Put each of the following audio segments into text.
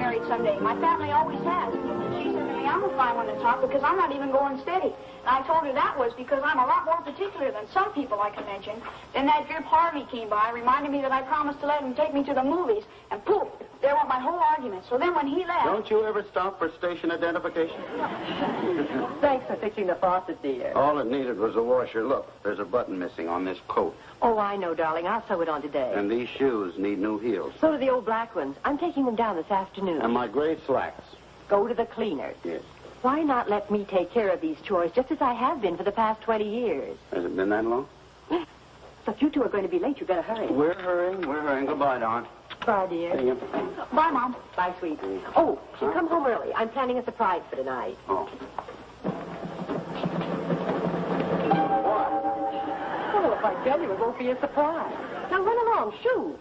married someday. My family always has. She said to me, I'm a fine one to talk because I'm not even going steady. And I told her that was because I'm a lot more particular than some people I can mention. Then that Grip Harvey came by, reminded me that I promised to let him take me to the movies. And poof, there went my whole argument. So then when he left... Don't you ever stop for station identification? Thanks for fixing the faucet, dear. All it needed was a washer. Look, there's a button missing on this coat. Oh, I know, darling. I'll sew it on today. And these shoes need new heels. So do the old black ones. I'm taking them down this afternoon. And my gray slacks. Go to the cleaners. Yes. Why not let me take care of these chores just as I have been for the past 20 years? Has it been that long? So if you two are going to be late, you better hurry. We're hurrying. We're hurrying. Goodbye, Don. Bye, dear. See you. Bye, Mom. Bye, sweetie. Oh, she'll come home early. I'm planning a surprise for tonight. Oh. Well, if I tell you, it won't be a surprise. Now run along, shoo.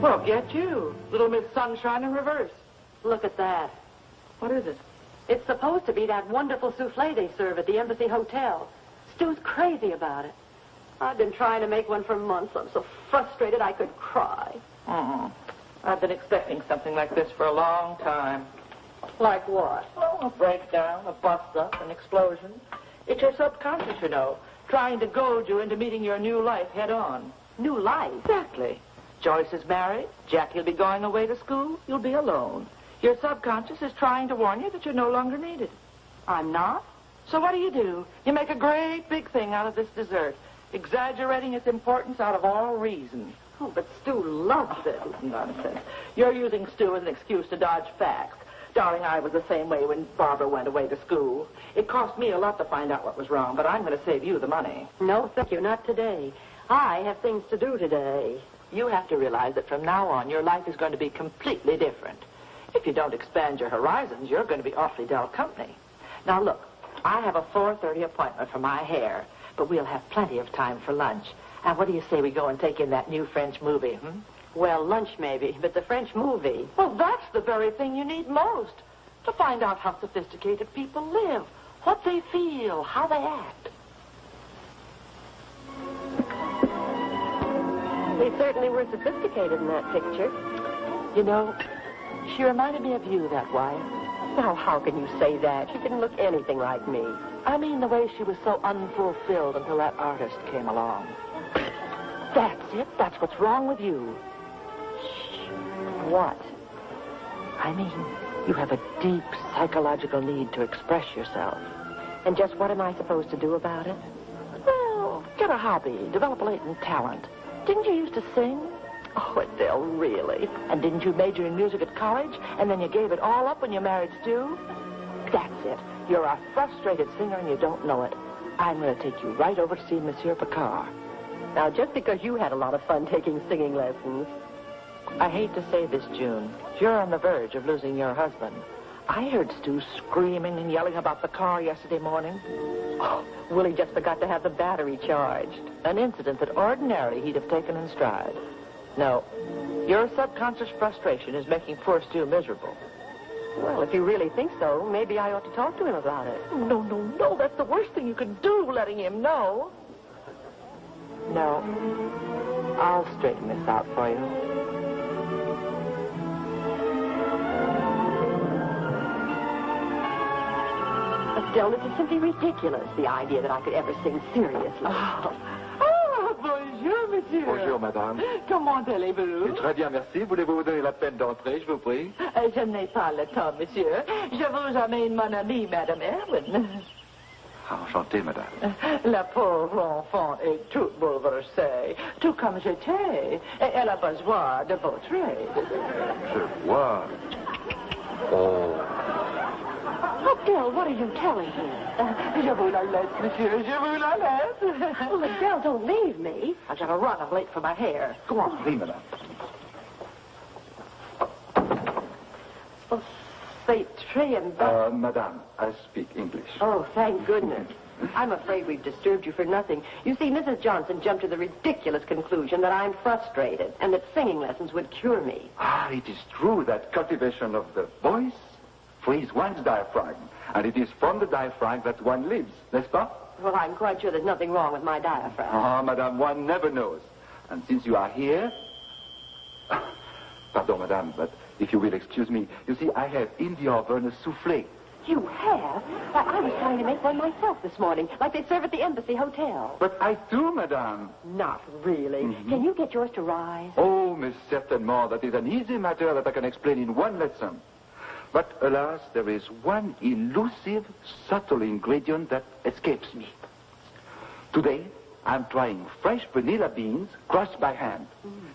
Well, get you. Little Miss Sunshine in reverse. Look at that. What is it? It's supposed to be that wonderful souffle they serve at the Embassy Hotel. Stu's crazy about it. I've been trying to make one for months. I'm so frustrated I could cry. I've been expecting something like this for a long time. Like what? Oh, a breakdown, a bust-up, an explosion. It's your subconscious, you know, trying to goad you into meeting your new life head-on. New life? Exactly. Joyce is married. Jackie will be going away to school. You'll be alone. Your subconscious is trying to warn you that you're no longer needed. I'm not? So what do? You make a great big thing out of this dessert, exaggerating its importance out of all reason. Oh, but Stu loves it. Nonsense. You're using Stu as an excuse to dodge facts. Darling, I was the same way when Barbara went away to school. It cost me a lot to find out what was wrong, but I'm going to save you the money. No, thank you, not today. I have things to do today. You have to realize that from now on, your life is going to be completely different. If you don't expand your horizons, you're going to be awfully dull company. Now, look, I have a 4:30 appointment for my hair, but we'll have plenty of time for lunch. And what do you say we go and take in that new French movie, Well, lunch maybe, but the French movie. Well, that's the very thing you need most, to find out how sophisticated people live, what they feel, how they act. They certainly were sophisticated in that picture. You know, she reminded me of you, that wife. Now, how can you say that? She didn't look anything like me. I mean the way she was so unfulfilled until that artist came along. That's it. That's what's wrong with you. What? I mean, you have a deep psychological need to express yourself. And just what am I supposed to do about it? Well, get a hobby, develop a latent talent. Didn't you used to sing? Oh, Adele, really? And didn't you major in music at college, and then you gave it all up when you married Stu? That's it. You're a frustrated singer and you don't know it. I'm going to take you right over to see Monsieur Picard. Now, just because you had a lot of fun taking singing lessons. I hate to say this, June. You're on the verge of losing your husband. I heard Stu screaming and yelling about the car yesterday morning. Oh, Willie just forgot to have the battery charged. An incident that ordinarily he'd have taken in stride. No, your subconscious frustration is making poor Stu miserable. Well, if you really think so, maybe I ought to talk to him about it. No. That's the worst thing you can do, letting him know. No. I'll straighten this out for you. Adele, this is simply ridiculous, the idea that I could ever sing seriously. Bonjour, monsieur. Bonjour, madame. Comment allez-vous? Très bien, merci. Voulez-vous vous donner la peine d'entrer, je vous prie? Je n'ai pas le temps, monsieur. Je vous amène mon amie, Madame Erwin. Enchanté, madame. La pauvre enfant est toute bouleversée, tout comme j'étais. Et elle a besoin de votre aide. Je vois. Oh. Adele, what are you telling me? Je vous la laisse, monsieur. Je vous la laisse. Well, Adele, don't leave me. I gotta run. I'm late for my hair. Go on. Oui, madame. Oh, cette très embarrassed. Madame, I speak English. Oh, thank goodness. I'm afraid we've disturbed you for nothing. You see, Mrs. Johnson jumped to the ridiculous conclusion that I'm frustrated and that singing lessons would cure me. Ah, it is true that cultivation of the voice frees one's diaphragm. And it is from the diaphragm that one lives, n'est-ce pas? Well, I'm quite sure there's nothing wrong with my diaphragm. Ah, Madame, one never knows. And since you are here... Pardon, Madame, but if you will excuse me, you see, I have in the oven a soufflé. You have? Why, I was trying to make one myself this morning, like they serve at the Embassy Hotel. But I do, Madame. Not really. Can you get yours to rise? Oh, mais certainement. That is an easy matter that I can explain in one lesson. But alas, there is one elusive, subtle ingredient that escapes me. Today, I'm trying fresh vanilla beans crushed by hand.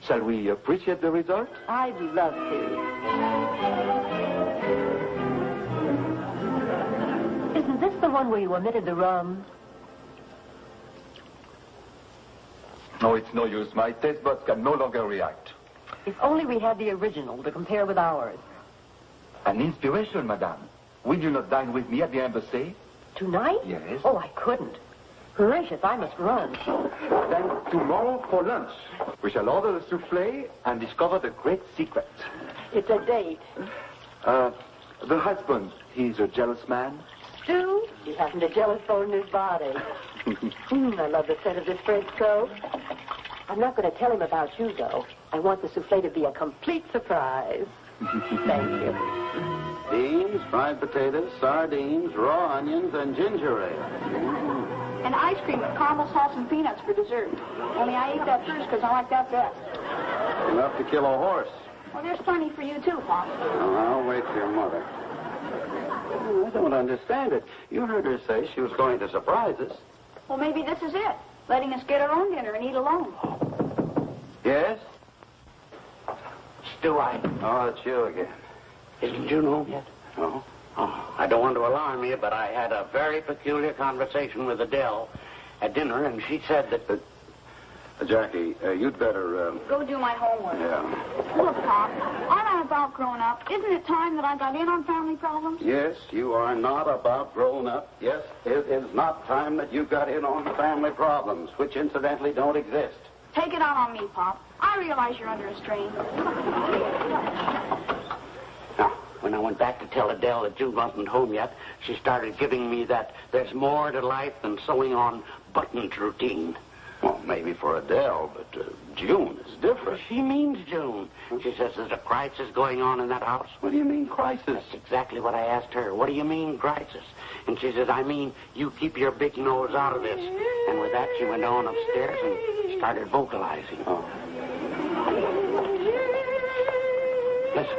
Shall we appreciate the result? I'd love to. Isn't this the one where you omitted the rum? No, it's no use. My taste buds can no longer react. If only we had the original to compare with ours. An inspiration, Madame. Will you not dine with me at the embassy? Tonight? Yes. Oh, I couldn't. Gracious, I must run. Then tomorrow for lunch, we shall order the soufflé and discover the great secret. It's a date. The husband, he's a jealous man. Stu, he hasn't a jealous bone in his body. I love the scent of this French soap. I'm not going to tell him about you, though. I want the soufflé to be a complete surprise. Thank you. Beans, fried potatoes, sardines, raw onions, and ginger ale. And ice cream with caramel sauce and peanuts for dessert. Only I ate that first because I like that best. Enough to kill a horse. Well, there's plenty for you, too, Pop. Oh, I'll wait for your mother. Oh, I don't understand it. You heard her say she was going to surprise us. Well, maybe this is it. Letting us get our own dinner and eat alone. Yes? Stu, Oh, it's you again. isn't June home yet? No? Oh, I don't want to alarm you, but I had a very peculiar conversation with Adele at dinner, and she said that... Jackie, you'd better, Go do my homework. Yeah. Look, Pop, I'm not about grown up. Isn't it time that I got in on family problems? Yes, you are not about grown up. Yes, it is not time that you got in on the family problems, which incidentally don't exist. Take it out on me, Pop. I realize you're under a strain. Now, when I went back to tell Adele that June wasn't home yet, she started giving me that there's more to life than sewing on buttons routine. Well, maybe for Adele, but June is different. She means June. She says there's a crisis going on in that house. What do you mean, crisis? That's exactly what I asked her. What do you mean, crisis? And she says, I mean, you keep your big nose out of this. And with that, she went on upstairs and started vocalizing. Oh. Listen.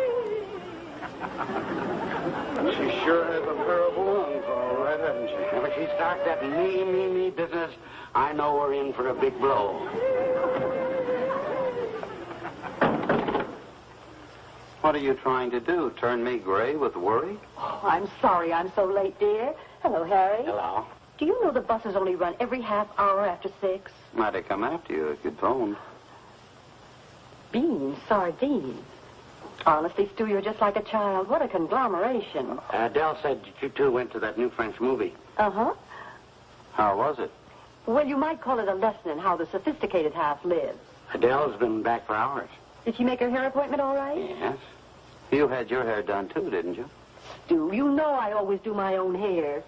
She sure has a pair of lungs, all right, hasn't she? And when she starts that me business, I know we're in for a big blow. What are you trying to do? Turn me gray with worry? Oh, I'm sorry I'm so late, dear. Hello, Harry. Hello? Do you know the buses only run every half hour after 6? Might have come after you if you'd phoned. Beans, sardines. Honestly, Stu, you're just like a child. What a conglomeration. Adele said that you two went to that new French movie. Uh-huh. How was it? Well, you might call it a lesson in how the sophisticated half lives. Adele's been back for hours. Did she make her hair appointment all right? Yes. You had your hair done, too, didn't you? Stu, you know I always do my own hair.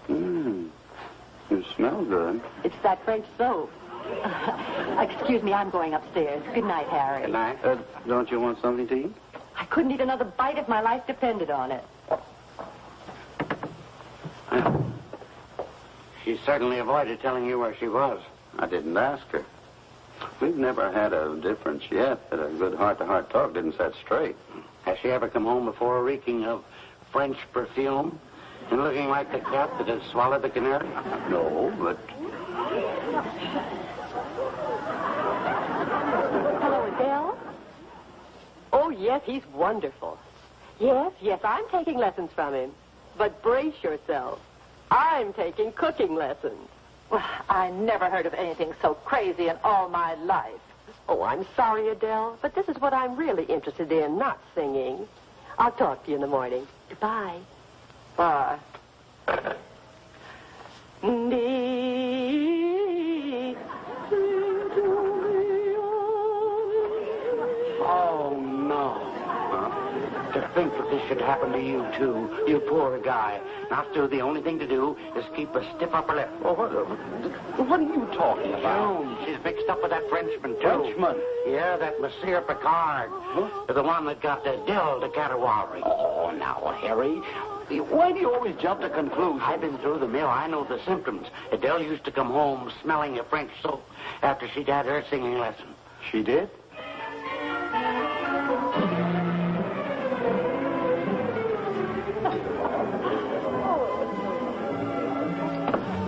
You smell good. It's that French soap. Excuse me, I'm going upstairs. Good night, Harry. Good night. Don't you want something to eat? I couldn't eat another bite if my life depended on it. She certainly avoided telling you where she was. I didn't ask her. We've never had a difference yet that a good heart-to-heart talk didn't set straight. Has she ever come home before reeking of French perfume and looking like the cat that has swallowed the canary? No, but... Hello, Adele? Oh, yes, he's wonderful. Yes, I'm taking lessons from him. But brace yourself. I'm taking cooking lessons. Well, I never heard of anything so crazy in all my life. Oh, I'm sorry, Adele, but this is what I'm really interested in, not singing. I'll talk to you in the morning. Goodbye. Bye. Oh, no. To think that this should happen to you, too. You poor guy. Now, Stu, the only thing to do is keep a stiff upper lip. Oh, what are you talking about? June, she's mixed up with that Frenchman, too. Frenchman? Yeah, that Monsieur Picard. Huh? The one that got the Dill to Caterwaury. Oh, now, Harry, why do you always jump to conclusions? I've been through the mill. I know the symptoms. Adele used to come home smelling of French soap after she'd had her singing lesson. She did?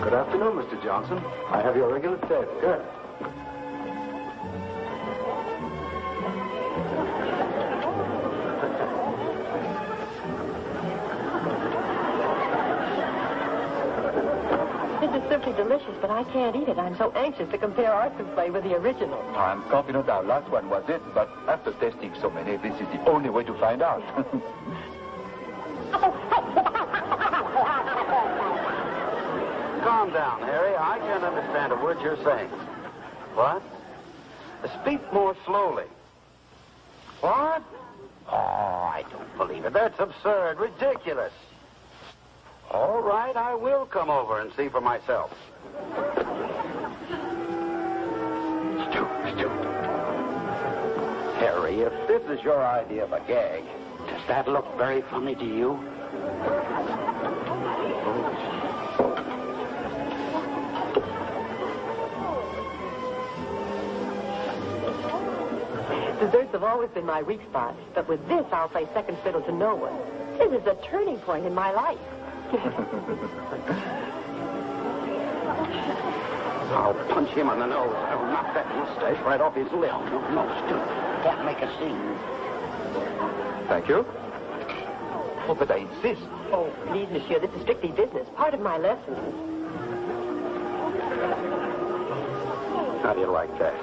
Good afternoon, Mr. Johnson. I have your regular tip. Good. This is simply delicious, but I can't eat it. I'm so anxious to compare our souffle with the original. I'm confident our last one was it, but after tasting so many, this is the only way to find out. Calm down, Harry. I can't understand a word you're saying. What? Speak more slowly. What? Oh, I don't believe it. That's absurd. Ridiculous. All right, I will come over and see for myself. Stu. Harry, if this is your idea of a gag... Does that look very funny to you? Desserts have always been my weak spot, but with this, I'll play second fiddle to no one. This is a turning point in my life. I'll punch him on the nose. I'll knock that mustache right off his lip. No, Stu. Can't make a scene. Thank you. Oh, but I insist. Oh, please, monsieur, this is strictly business. Part of my lesson. How do you like that?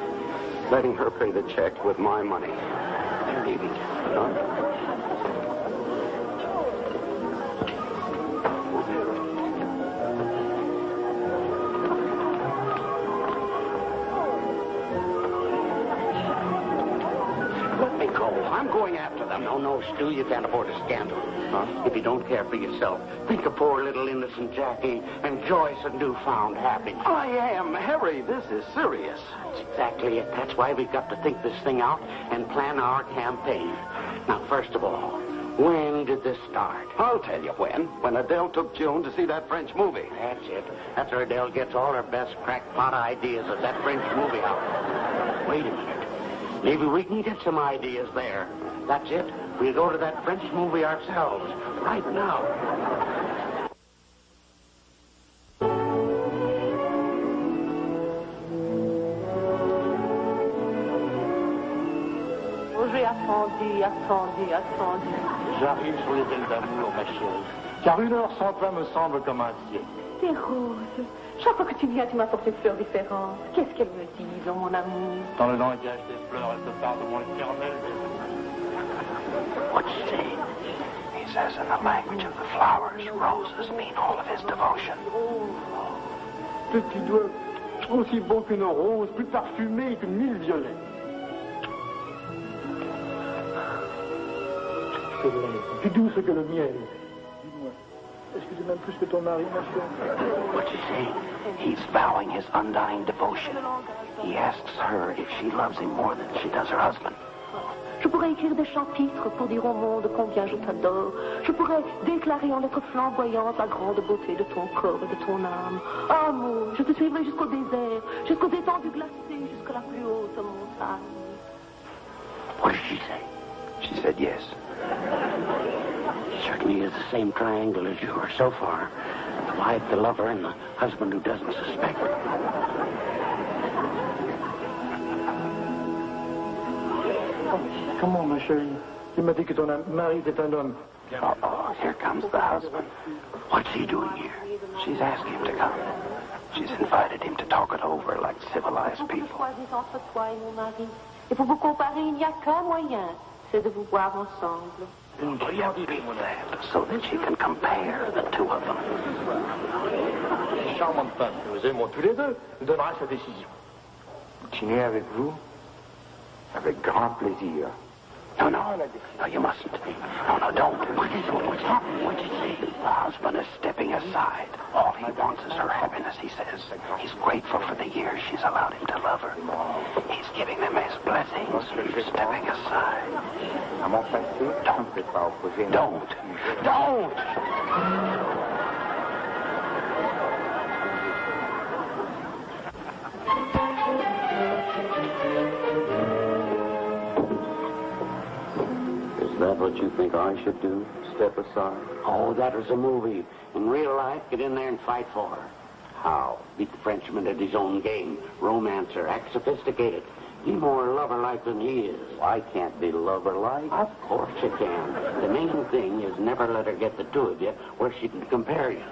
Letting her pay the check with my money. They're leaving. Huh? Let me go. I'm going after them. No, Stu, you can't afford a scandal. Huh? If you don't care for yourself, think of poor little innocent Jackie and Joyce and newfound happiness. I am. Harry, this is serious. That's exactly it. That's why we've got to think this thing out and plan our campaign. Now, first of all, when did this start? I'll tell you when. When Adele took June to see that French movie. That's it. After Adele gets all her best crackpot ideas at that French movie house. Wait a minute. Maybe we can get some ideas there. That's it. We'll go to that French movie ourselves. Right now. J'ai attendu. J'arrive sur les ailes d'amour, ma chérie. Car 1 heure sans toi me semble comme un siècle. Tes roses. Chaque fois que tu viens, tu m'apportes une fleur différente. Qu'est-ce qu'elles me disent, oh, mon amour? Dans le langage des fleurs, elle te parle de mon éternel. What's he saying? He says in the language of the flowers, roses mean all of his devotion. Petit doigt, aussi beau qu'une rose, plus parfumé que 1000 violets. C'est vrai, plus douce que le miel. Dis-moi, est-ce que tu m'aimes plus que ton mari, ma chère? What's he saying? He's vowing his undying devotion. He asks her if she loves him more than she does her husband. Je pourrais écrire des chapitres pour dire au monde combien je t'adore. Je pourrais déclarer en lettres flamboyantes la grande beauté de ton corps et de ton âme. Amour, je te suivrai jusqu'au désert, jusqu'aux étendues glacées, jusqu'à la plus haute montagne. What did she say? She said yes. Certainly is the same triangle as yours so far. The wife, the lover, and the husband who doesn't suspect. Comment, ma chérie? Tu m'as dit que ton mari était un homme. Uh-oh, here comes the husband. What's he doing here? She's asked him to come. She's invited him to talk it over like civilized people. Choisissez entre toi et mon mari. Et pour vous comparer, il n'y a qu'un moyen, c'est de vous voir ensemble. Une brillante limonade. So that she can compare the two of them. Charmante femme. Nous aimons tous les deux. Nous donnera sa décision. Dîner avec vous? Avec grand plaisir. No, you mustn't. No, don't. What's happening? What'd you say? The husband is stepping aside. All he wants is her happiness, he says. He's grateful for the years she's allowed him to love her. He's giving them his blessings. He's stepping aside. Don't. Is that what you think I should do? Step aside? Oh, that was a movie. In real life, get in there and fight for her. How? Beat the Frenchman at his own game. Romance her. Act sophisticated. Be more lover-like than he is. Well, I can't be lover-like. Of course you can. The main thing is never let her get the two of you where she can compare you.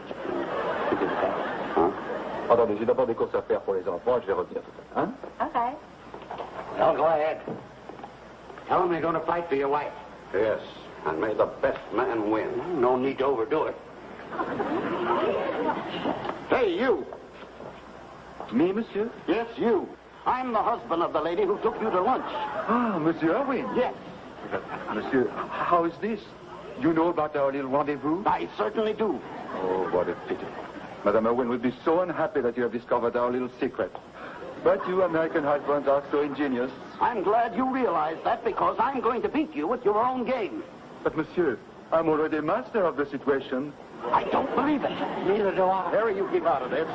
Huh? Attendez, j'ai d'abord des courses à faire pour les enfants. Je vais revenir tout à l'heure. Hein? Okay. Well, go ahead. Tell him you're going to fight for your wife. Yes, and may the best man win. No need to overdo it. Hey, you. Me, monsieur? Yes, you. I'm the husband of the lady who took you to lunch. Ah, Monsieur Erwin. Yes. Monsieur, how is this? You know about our little rendezvous? I certainly do. Oh, what a pity. Madame Erwin will be so unhappy that you have discovered our little secret. But you American husbands are so ingenious. I'm glad you realize that because I'm going to beat you with your own game. But, monsieur, I'm already master of the situation. I don't believe it. Neither do I. Harry, you keep out of this.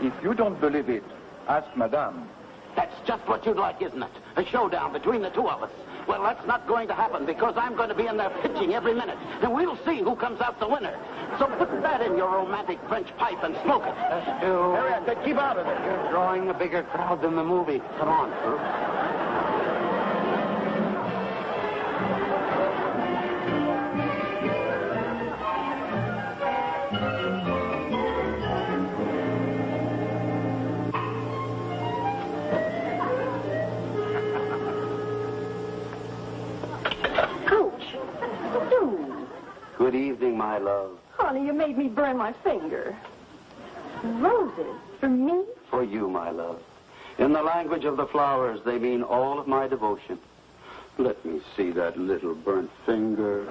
If you don't believe it, ask Madame. That's just what you'd like, isn't it? A showdown between the two of us. Well, that's not going to happen because I'm going to be in there pitching every minute. And we'll see who comes out the winner. So put that in your romantic French pipe and smoke it. Harry, I said keep out of it. You're drawing a bigger crowd than the movie. Come on, Good evening, my love. Honey, you made me burn my finger. Roses? For me? For you, my love. In the language of the flowers, they mean all of my devotion. Let me see that little burnt finger.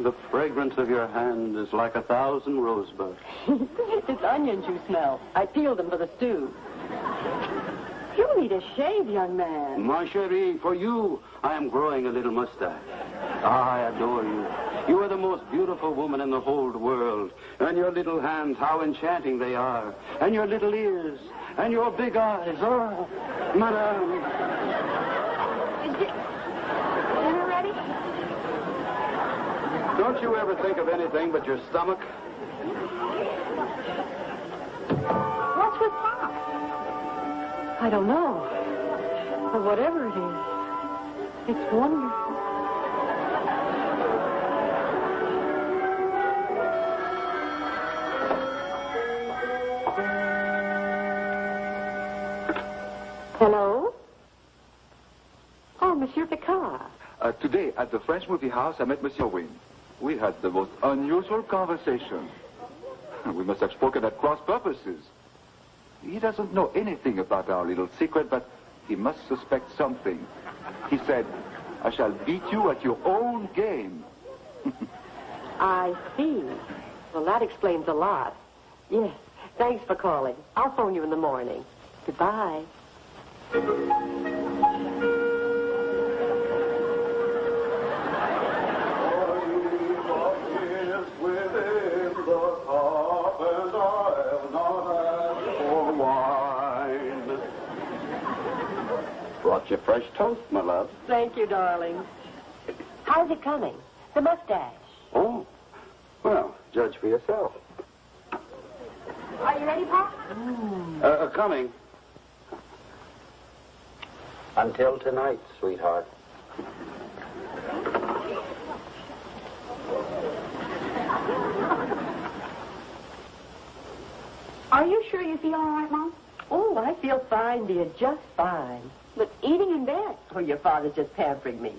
The fragrance of your hand is like 1,000 rosebuds. It's onions you smell. I peeled them for the stew. You need a shave, young man. Ma chérie, for you, I am growing a little mustache. I adore you. You are the most beautiful woman in the whole world. And your little hands, how enchanting they are. And your little ears. And your big eyes. Oh, madame. Is dinner ready? Don't you ever think of anything but your stomach? What's with Pop? I don't know. But whatever it is, it's wonderful. Hello? Oh, Monsieur Picard. Today, at the French movie house, I met Monsieur Erwin. We had the most unusual conversation. We must have spoken at cross purposes. He doesn't know anything about our little secret, but he must suspect something. He said, I shall beat you at your own game. I see. Well, that explains a lot. Yes. Thanks for calling. I'll phone you in the morning. Goodbye. Brought you fresh toast, my love. Thank you, darling. How's it coming? The mustache. Oh, well, judge for yourself. Are you ready, Pop? Coming. Until tonight, sweetheart. Are you sure you feel all right, Mom? Oh, I feel fine, dear. Just fine. But eating in bed. Oh, your father's just pampering me.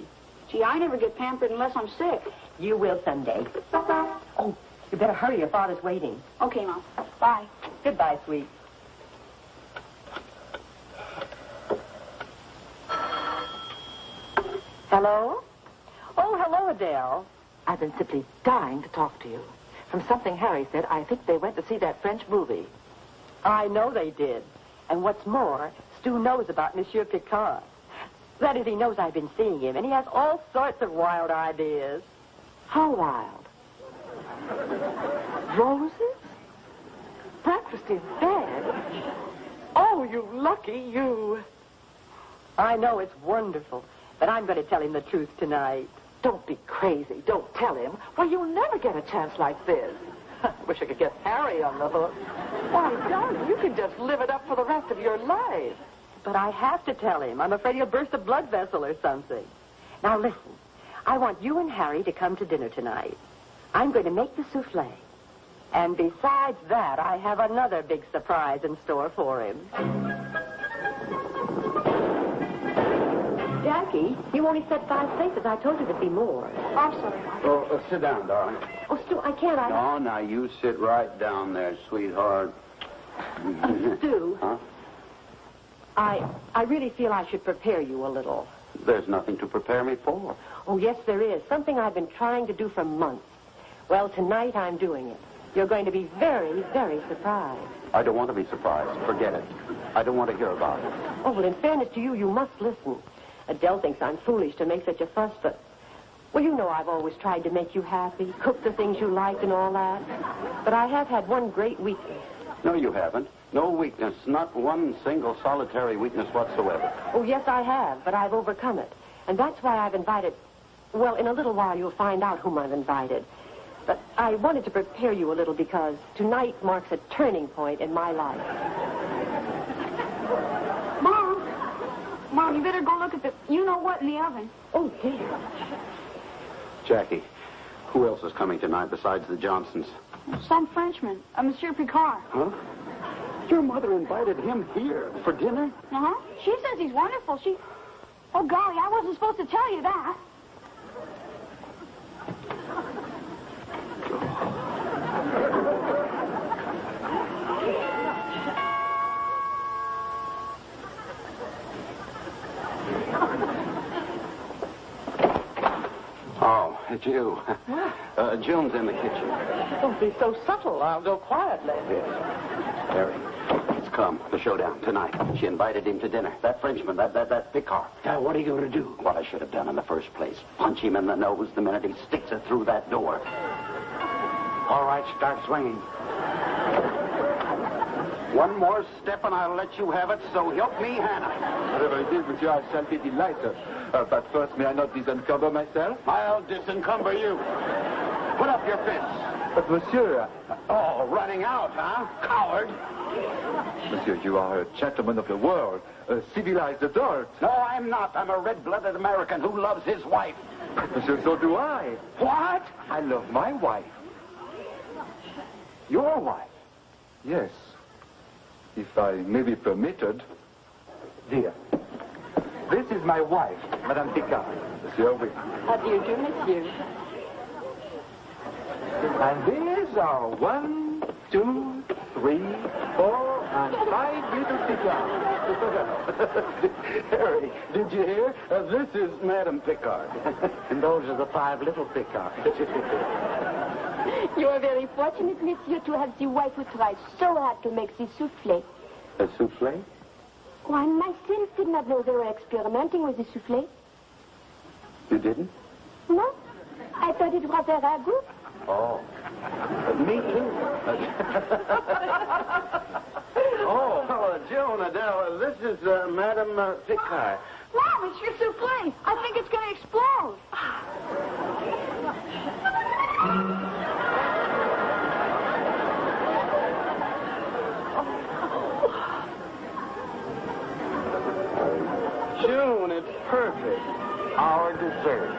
Gee, I never get pampered unless I'm sick. You will someday. Oh, you better hurry. Your father's waiting. Okay, Mom. Bye. Goodbye, sweet. Hello? Oh, hello, Adele. I've been simply dying to talk to you. From something Harry said, I think they went to see that French movie. I know they did. And what's more, Stu knows about Monsieur Picard. That is, he knows I've been seeing him, and he has all sorts of wild ideas. How wild? Roses? Breakfast in bed? Oh, you lucky you. I know it's wonderful, but I'm going to tell him the truth tonight. Don't be crazy. Don't tell him. Why, you'll never get a chance like this. I wish I could get Harry on the hook. Why, darling, you can just live it up for the rest of your life. But I have to tell him. I'm afraid he'll burst a blood vessel or something. Now, listen. I want you and Harry to come to dinner tonight. I'm going to make the souffle. And besides that, I have another big surprise in store for him. Jackie, you only said 5 places. I told you there'd be more. I'm sorry, Mom. Oh, sit down, darling. Oh, Stu, I can't. No, now you sit right down there, sweetheart. Stu. Huh? I really feel I should prepare you a little. There's nothing to prepare me for. Oh, yes, there is. Something I've been trying to do for months. Well, tonight I'm doing it. You're going to be very, very surprised. I don't want to be surprised. Forget it. I don't want to hear about it. Oh, well, in fairness to you, you must listen. Adele thinks I'm foolish to make such a fuss, but... Well, you know I've always tried to make you happy, cook the things you like and all that. But I have had one great weakness. No, you haven't. No weakness. Not one single solitary weakness whatsoever. Oh, yes, I have, but I've overcome it. And that's why I've invited... Well, in a little while you'll find out whom I've invited. But I wanted to prepare you a little because tonight marks a turning point in my life. Mom, you better go look at the you-know-what in the oven. Oh, dear. Jackie, who else is coming tonight besides the Johnsons? Some Frenchman, Monsieur Picard. Huh? Your mother invited him here for dinner? Uh-huh. She says he's wonderful. Oh, golly, I wasn't supposed to tell you that. Oh, it's you. June's in the kitchen. Don't be so subtle. I'll go quietly. Yes. Harry, it's come. The showdown tonight. She invited him to dinner. That Frenchman, that Picard. What are you going to do? What I should have done in the first place. Punch him in the nose the minute he sticks it through that door. All right, start swinging. One more step and I'll let you have it, so help me, Hannah. Whatever it is, monsieur, I shall be delighted. But first, may I not disencumber myself? I'll disencumber you. Put up your fence. But, monsieur... Oh, running out, huh? Coward. Monsieur, you are a gentleman of the world, a civilized adult. No, I'm not. I'm a red-blooded American who loves his wife. Monsieur, so do I. What? I love my wife. Your wife? Yes. If I may be permitted. Dear, this is my wife, Madame Picard. Monsieur Erwin. How do you do, monsieur? And these are 1, 2, 3, 4, and 5 little Picards. Harry, did you hear? This is Madame Picard. And those are the 5 little Picards. You are very fortunate, monsieur, to have the wife who tries so hard to make the souffle. A souffle? Oh, I myself did not know they were experimenting with the souffle. You didn't? No, I thought it was a ragout. Oh. Me too. Oh, June, Adele, this is Madame Picard. Mom, it's your souffle. I think it's going to explode. June, it's perfect. Our dessert.